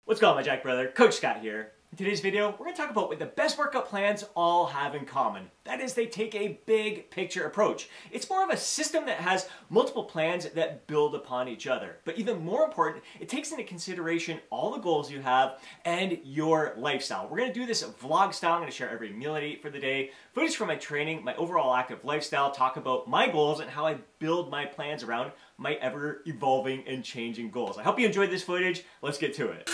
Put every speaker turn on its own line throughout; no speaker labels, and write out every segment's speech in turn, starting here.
What's going on, my Jack brother? Coach Scott here. In today's video, we're going to talk about what the best workout plans all have in common. That is, they take a big picture approach. It's more of a system that has multiple plans that build upon each other. But even more important, it takes into consideration all the goals you have and your lifestyle. We're going to do this vlog style. I'm going to share every meal I eat for the day, footage from my training, my overall active lifestyle, talk about my goals and how I build my plans around my ever evolving and changing goals. I hope you enjoyed this footage. Let's get to it.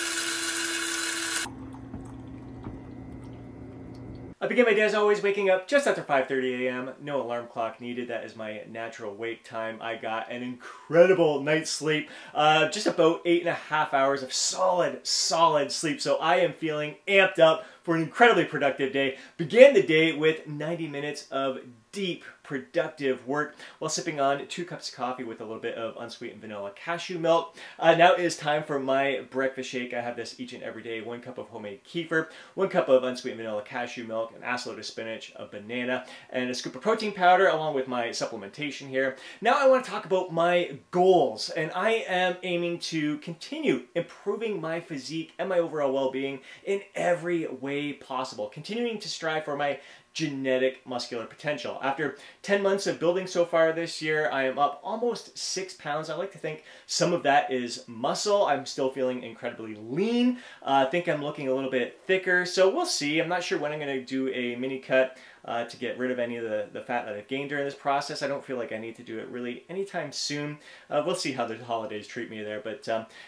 I begin my day as always waking up just after 5:30 a.m. No alarm clock needed. That is my natural wake time. I got an incredible night's sleep. Just about 8.5 hours of solid sleep. So I am feeling amped up for an incredibly productive day. Began the day with 90 minutes of deep, productive work while sipping on 2 cups of coffee with a little bit of unsweetened vanilla cashew milk. Now it is time for my breakfast shake. I have this each and every day. 1 cup of homemade kefir, 1 cup of unsweetened vanilla cashew milk, an assload of spinach, a banana, and a scoop of protein powder along with my supplementation here. Now I want to talk about my goals, and I am aiming to continue improving my physique and my overall well-being in every way possible, continuing to strive for my genetic muscular potential. After 10 months of building so far this year, I am up almost 6 pounds. I like to think some of that is muscle. I'm still feeling incredibly lean. I think I'm looking a little bit thicker, so we'll see. I'm not sure when I'm going to do a mini cut to get rid of any of the fat that I've gained during this process. I don't feel like I need to do it really anytime soon. We'll see how the holidays treat me there, but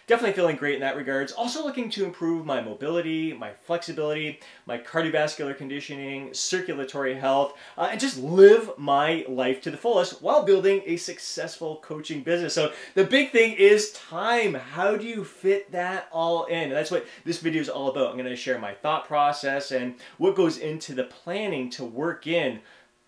definitely feeling great in that regards. Also looking to improve my mobility, my flexibility, my cardiovascular conditioning, circulatory health, and just live my life to the fullest while building a successful coaching business. So the big thing is time. How do you fit that all in? And that's what this video is all about. I'm going to share my thought process and what goes into the planning to work in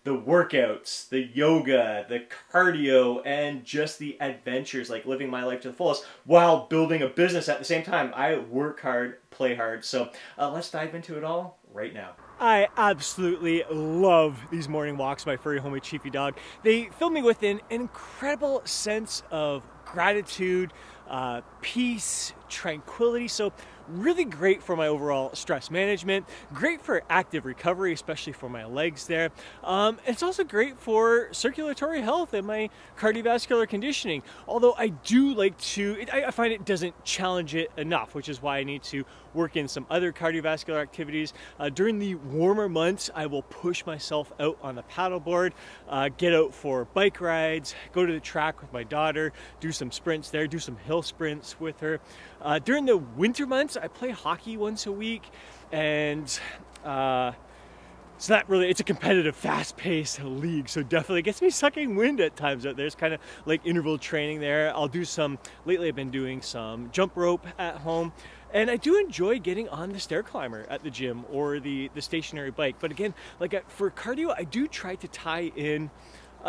the workouts, the yoga, the cardio, and just the adventures, like living my life to the fullest while building a business at the same time. I work hard, play hard. So let's dive into it all right now. I absolutely love these morning walks, my furry homie Chiefy dog. They fill me with an incredible sense of gratitude, peace, tranquility. So really great for my overall stress management, great for active recovery, especially for my legs there. It's also great for circulatory health and my cardiovascular conditioning. Although I do like to, I find it doesn't challenge it enough, which is why I need to work in some other cardiovascular activities. During the warmer months, I will push myself out on the paddleboard, get out for bike rides, go to the track with my daughter, do some sprints there, do some hill sprints with her. During the winter months, I play hockey once a week, and so that really, it's a competitive, fast-paced league, so definitely gets me sucking wind at times out there. It's kind of like interval training there. I'll do some, lately I've been doing some jump rope at home, and I do enjoy getting on the stair climber at the gym or the stationary bike. But again, like for cardio, I do try to tie in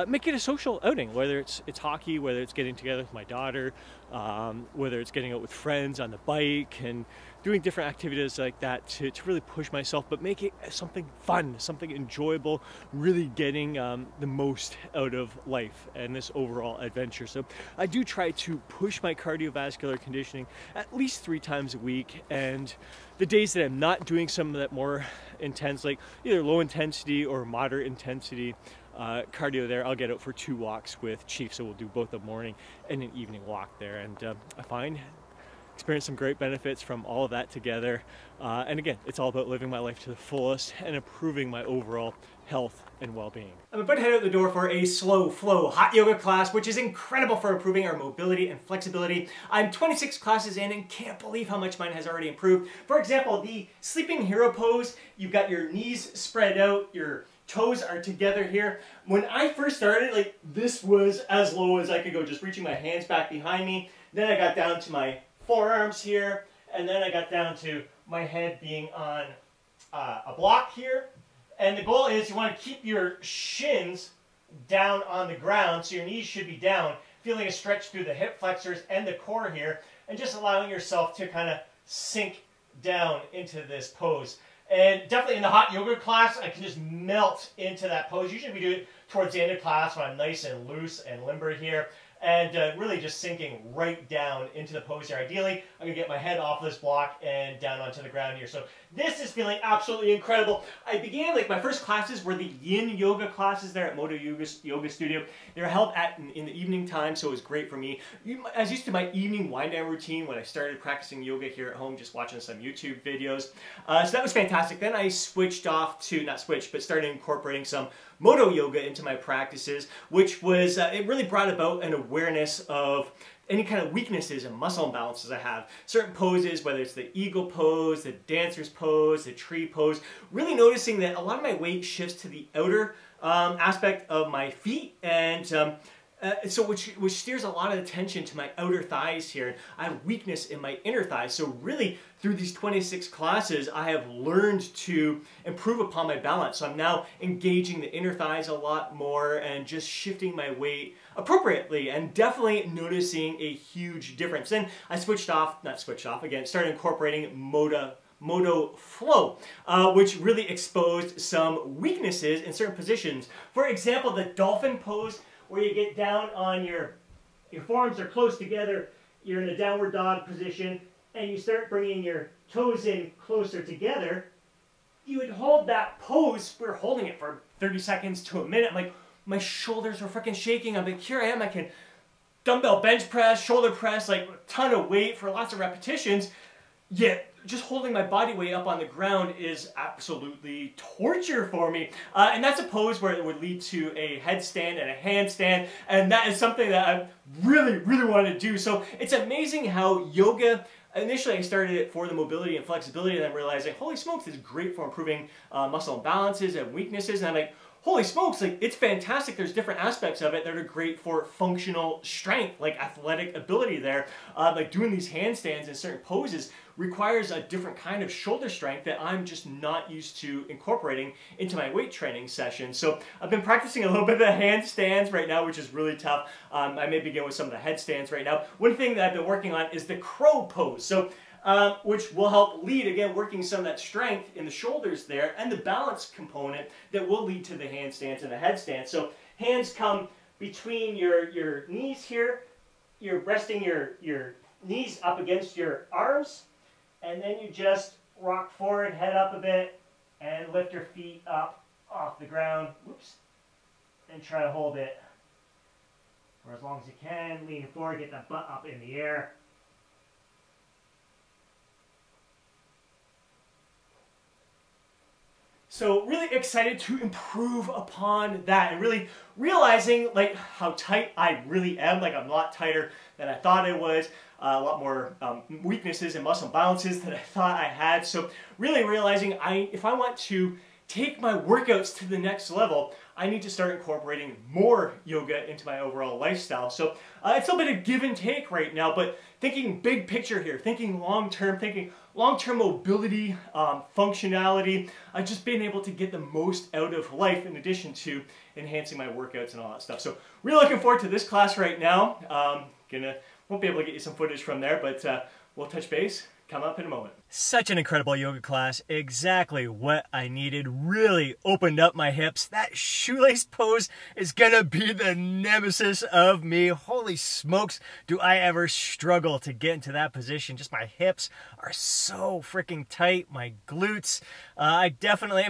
make it a social outing, whether it's hockey, whether it's getting together with my daughter, whether it's getting out with friends on the bike and doing different activities like that to really push myself, but make it something fun, something enjoyable, really getting the most out of life and this overall adventure. So I do try to push my cardiovascular conditioning at least 3 times a week, and the days that I'm not doing some of that more intense, like either low intensity or moderate intensity cardio there, I'll get out for 2 walks with Chief. So we'll do both a morning and an evening walk there, and I experience some great benefits from all of that together. And again, it's all about living my life to the fullest and improving my overall health and well-being. I'm about to head out the door for a slow flow hot yoga class, which is incredible for improving our mobility and flexibility. I'm 26 classes in and can't believe how much mine has already improved. For example, the sleeping hero pose, you've got your knees spread out, your toes are together here. When I first started, like, this was as low as I could go, just reaching my hands back behind me. Then I got down to my forearms here, and then I got down to my head being on a block here. And the goal is you want to keep your shins down on the ground, so your knees should be down, feeling a stretch through the hip flexors and the core here, and just allowing yourself to kind of sink down into this pose. And definitely in the hot yoga class, I can just melt into that pose. Usually we do it towards the end of class when I'm nice and loose and limber here. and really just sinking right down into the pose here. Ideally, I'm going to get my head off this block and down onto the ground here. So this is feeling absolutely incredible. I began, like, my first classes were the yin yoga classes there at Moto Yoga Studio. They were held in the evening time, so it was great for me. I was used to my evening wind down routine when I started practicing yoga here at home, just watching some YouTube videos. So that was fantastic. Then I switched off to, not switched, but started incorporating some Moto Yoga into my practices, which was, it really brought about an awareness of any kind of weaknesses and muscle imbalances I have. Certain poses, whether it's the eagle pose, the dancer's pose, the tree pose, really noticing that a lot of my weight shifts to the outer aspect of my feet, and so which steers a lot of attention to my outer thighs here. I have weakness in my inner thighs. So really, through these 26 classes, I have learned to improve upon my balance. So I'm now engaging the inner thighs a lot more and just shifting my weight appropriately, and definitely noticing a huge difference. Then I started incorporating Moto Flow, which really exposed some weaknesses in certain positions. For example, the dolphin pose, where you get down on your forearms are close together, you're in a downward dog position, and you start bringing your toes in closer together. You would hold that pose. We were holding it for 30 seconds to a minute. I'm like, my shoulders were freaking shaking. I'm like, here I am, I can dumbbell bench press, shoulder press, like a ton of weight for lots of repetitions, yet just holding my body weight up on the ground is absolutely torture for me. And that's a pose where it would lead to a headstand and a handstand, and that is something that I really, really want to do. So it's amazing how yoga, initially I started it for the mobility and flexibility, and then realizing, holy smokes, it's great for improving muscle imbalances and weaknesses, and I'm like, holy smokes, like, it's fantastic. There's different aspects of it that are great for functional strength, like athletic ability there. Like doing these handstands in certain poses requires a different kind of shoulder strength that I'm just not used to incorporating into my weight training session. So I've been practicing a little bit of the handstands right now, which is really tough. I may begin with some of the headstands right now. One thing that I've been working on is the crow pose. So which will help lead, again, working some of that strength in the shoulders there, and the balance component that will lead to the handstands and the headstands. So hands come between your knees here, you're resting your knees up against your arms, and then you just rock forward, head up a bit, and lift your feet up off the ground, whoops, and try to hold it for as long as you can. Lean forward, get that butt up in the air. So really excited to improve upon that, and really realizing like how tight I really am. Like, I'm a lot tighter than I thought I was, a lot more weaknesses and muscle balances than I thought I had. So really realizing if I want to take my workouts to the next level, I need to start incorporating more yoga into my overall lifestyle. So it's a bit of give and take right now, but thinking big picture here, thinking long-term mobility, functionality, I've just been able to get the most out of life in addition to enhancing my workouts and all that stuff. So really looking forward to this class right now. Won't be able to get you some footage from there, but we'll touch base. Come up in a moment. Such an incredible yoga class. Exactly what I needed. Really opened up my hips. That shoelace pose is gonna be the nemesis of me. Holy smokes, do I ever struggle to get into that position. Just my hips are so freaking tight. My glutes. I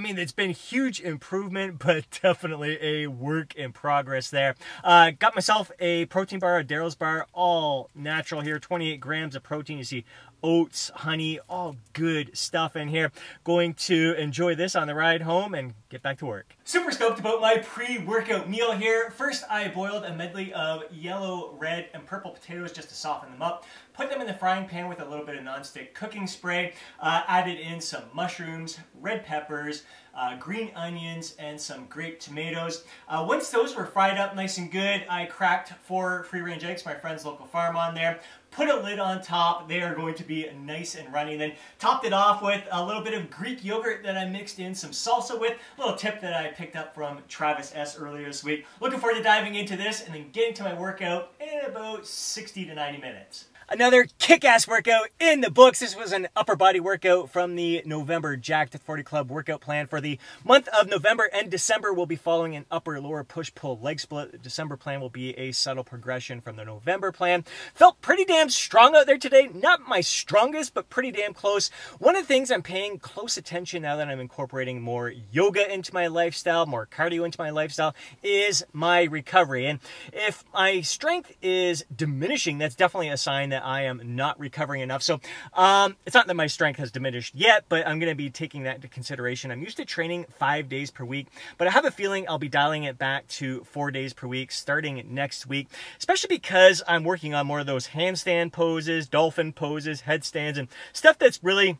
mean, it's been huge improvement, but definitely a work in progress there. Got myself a protein bar, a Daryl's bar, all natural here. 28 grams of protein. You see oats, honey, all good stuff in here. Going to enjoy this on the ride home and get back to work. Super stoked about my pre-workout meal here. First, I boiled a medley of yellow, red, and purple potatoes just to soften them up. Put them in the frying pan with a little bit of nonstick cooking spray. Added in some mushrooms, red peppers, green onions, and some grape tomatoes. Once those were fried up nice and good, I cracked 4 free-range eggs from my friend's local farm on there. Put a lid on top. They are going to be nice and runny. And then topped it off with a little bit of Greek yogurt that I mixed in some salsa with. A little tip that I picked up from Travis S. earlier this week. Looking forward to diving into this and then getting to my workout in about 60 to 90 minutes. Another kick-ass workout in the books. This was an upper body workout from the November Jacked at 40 Club workout plan for the month of November and December. We'll be following an upper lower push-pull leg split. The December plan will be a subtle progression from the November plan. Felt pretty damn strong out there today. Not my strongest, but pretty damn close. One of the things I'm paying close attention now that I'm incorporating more yoga into my lifestyle, more cardio into my lifestyle, is my recovery. And if my strength is diminishing, that's definitely a sign that I am not recovering enough. So it's not that my strength has diminished yet, but I'm going to be taking that into consideration. I'm used to training 5 days per week, but I have a feeling I'll be dialing it back to 4 days per week starting next week, especially because I'm working on more of those handstand poses, dolphin poses, headstands, and stuff that's really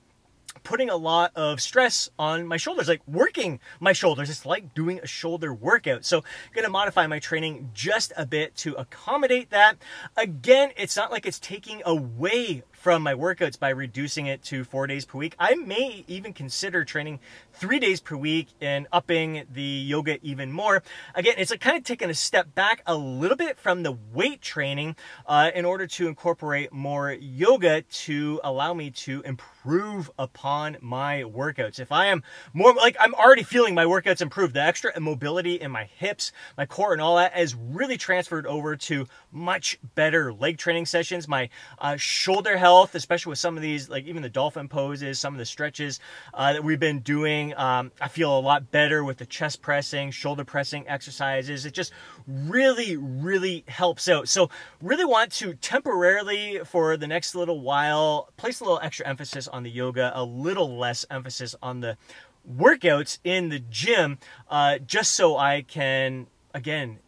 putting a lot of stress on my shoulders, like working my shoulders. It's like doing a shoulder workout. So I'm going to modify my training just a bit to accommodate that. Again, it's not like it's taking away from my workouts by reducing it to 4 days per week. I may even consider training 3 days per week and upping the yoga even more. Again, it's like kind of taking a step back a little bit from the weight training in order to incorporate more yoga to allow me to improve upon my workouts. If I am more, like, I'm already feeling my workouts improve. The extra mobility in my hips, my core, and all that has really transferred over to much better leg training sessions. My shoulder health, especially with some of these, like even the dolphin poses, some of the stretches that we've been doing, I feel a lot better with the chest pressing, shoulder pressing exercises. It just really helps out. So really want to temporarily, for the next little while, place a little extra emphasis on the yoga, a little less emphasis on the workouts in the gym, just so I can, again,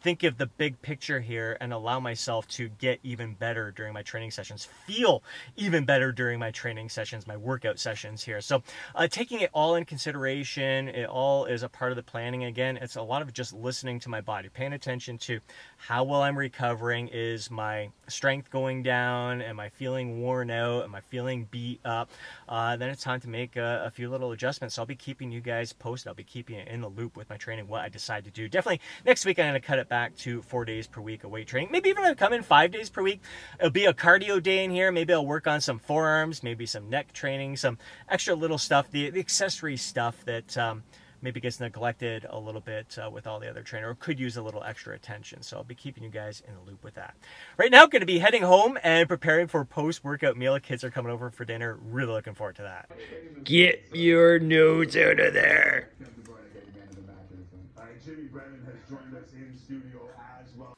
think of the big picture here and allow myself to get even better during my training sessions, feel even better during my training sessions, my workout sessions here. So taking it all in consideration, it all is a part of the planning. Again, it's a lot of just listening to my body, paying attention to how well I'm recovering. Is my strength going down? Am I feeling worn out? Am I feeling beat up? Then it's time to make a few little adjustments. So I'll be keeping you guys posted. I'll be keeping you in the loop with my training, what I decide to do. Definitely next week I'm going to cut it back to 4 days per week of weight training. Maybe even I'll come in 5 days per week. It'll be a cardio day in here. Maybe I'll work on some forearms, maybe some neck training, some extra little stuff, the accessory stuff that maybe gets neglected a little bit with all the other trainer, or could use a little extra attention. So I'll be keeping you guys in the loop with that. Right now, going to be heading home and preparing for post-workout meal. Kids are coming over for dinner. Really looking forward to that. Get your nose out of there.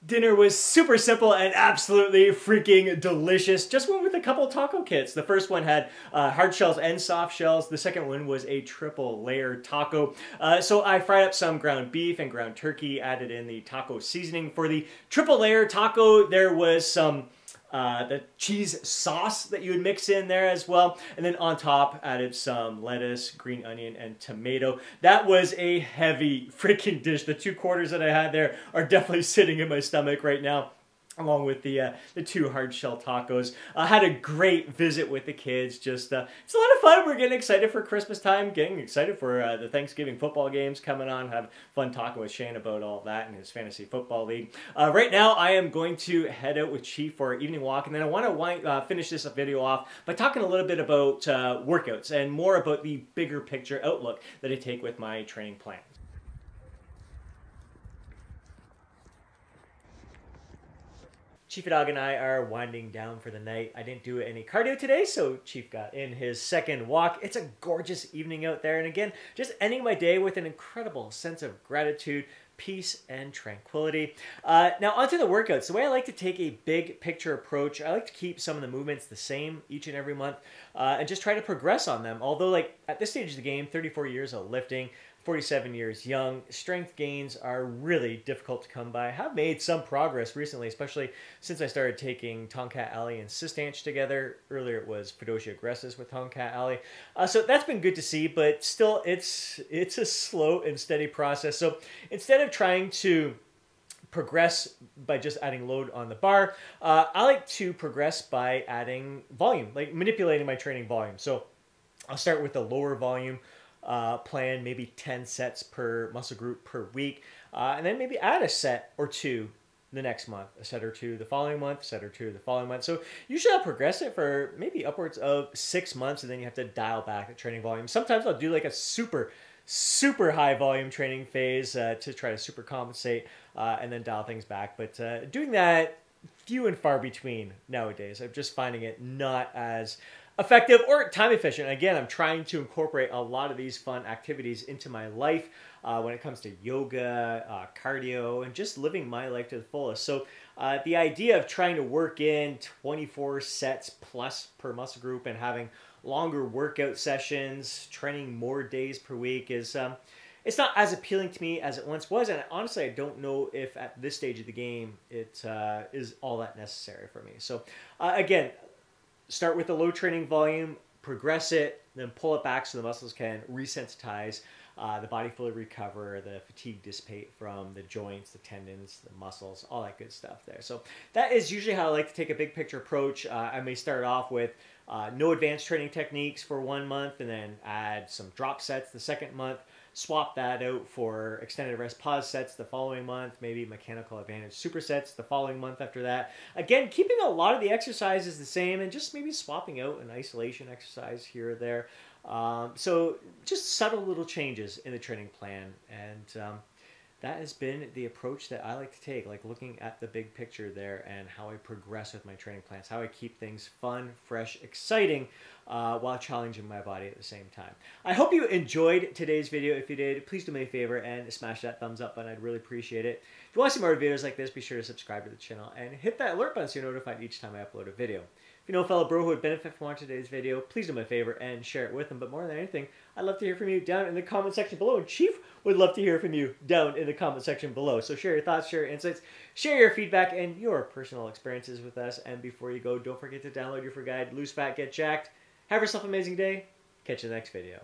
Dinner was super simple and absolutely freaking delicious. Just went with a couple taco kits. The first one had hard shells and soft shells. The second one was a triple layer taco. So I fried up some ground beef and ground turkey, added in the taco seasoning. For the triple layer taco, there was some the cheese sauce that you would mix in there as well. And then on top, added some lettuce, green onion, and tomato. That was a heavy freaking dish. The 2 quarters that I had there are definitely sitting in my stomach right now, along with the 2 hard shell tacos. I had a great visit with the kids. Just it's a lot of fun. We're getting excited for Christmas time, getting excited for the Thanksgiving football games coming on. Have fun talking with Shane about all that in his fantasy football league. Right now, I am going to head out with Chief for our evening walk, and then I want to finish this video off by talking a little bit about workouts and more about the bigger picture outlook that I take with my training plan. Chief Dog and I are winding down for the night. I didn't do any cardio today, so Chief got in his second walk. It's a gorgeous evening out there, and again, just ending my day with an incredible sense of gratitude, peace, and tranquility. Now onto the workouts. The way I like to take a big picture approach, I like to keep some of the movements the same each and every month and just try to progress on them. Although, like, at this stage of the game, 34 years of lifting, 47 years young, strength gains are really difficult to come by. I have made some progress recently, especially since I started taking Tomcat Alley and Sistanch together. Earlier it was Fedosia Aggressors with Tomcat Alley. So that's been good to see, but still it's a slow and steady process. So instead of trying to progress by just adding load on the bar, I like to progress by adding volume, like manipulating my training volume. So I'll start with the lower volume plan, maybe 10 sets per muscle group per week, and then maybe add a set or two the next month, a set or two the following month, a set or two the following month. So usually I'll progress it for maybe upwards of 6 months, and then you have to dial back the training volume. Sometimes I'll do like a super high volume training phase to try to super compensate and then dial things back. But doing that, few and far between nowadays. I'm just finding it not as effective or time efficient. Again, I'm trying to incorporate a lot of these fun activities into my life when it comes to yoga, cardio, and just living my life to the fullest. So the idea of trying to work in 24 sets plus per muscle group and having longer workout sessions, training more days per week is it's not as appealing to me as it once was. And honestly, I don't know if at this stage of the game it is all that necessary for me. So again, start with a low training volume, progress it, then pull it back so the muscles can resensitize, the body fully recover, the fatigue dissipate from the joints, the tendons, the muscles, all that good stuff there. So that is usually how I like to take a big picture approach. I may start off with no advanced training techniques for 1 month and then add some drop sets the second month, swap that out for extended rest pause sets the following month, maybe mechanical advantage supersets the following month after that. Again, keeping a lot of the exercises the same and just maybe swapping out an isolation exercise here or there. So just subtle little changes in the training plan, and that has been the approach that I like to take, like looking at the big picture there and how I progress with my training plans, how I keep things fun, fresh, exciting, while challenging my body at the same time. I hope you enjoyed today's video. If you did, please do me a favor and smash that thumbs up button. I'd really appreciate it. If you want to see more videos like this, be sure to subscribe to the channel and hit that alert button so you're notified each time I upload a video. If you know a fellow bro who would benefit from watching today's video, please do me a favor and share it with them. But more than anything, I'd love to hear from you down in the comment section below. And Chief would love to hear from you down in the comment section below. So share your thoughts, share your insights, share your feedback and your personal experiences with us. And before you go, don't forget to download your free guide, Lose Fat, Get Jacked. Have yourself an amazing day. Catch you in the next video.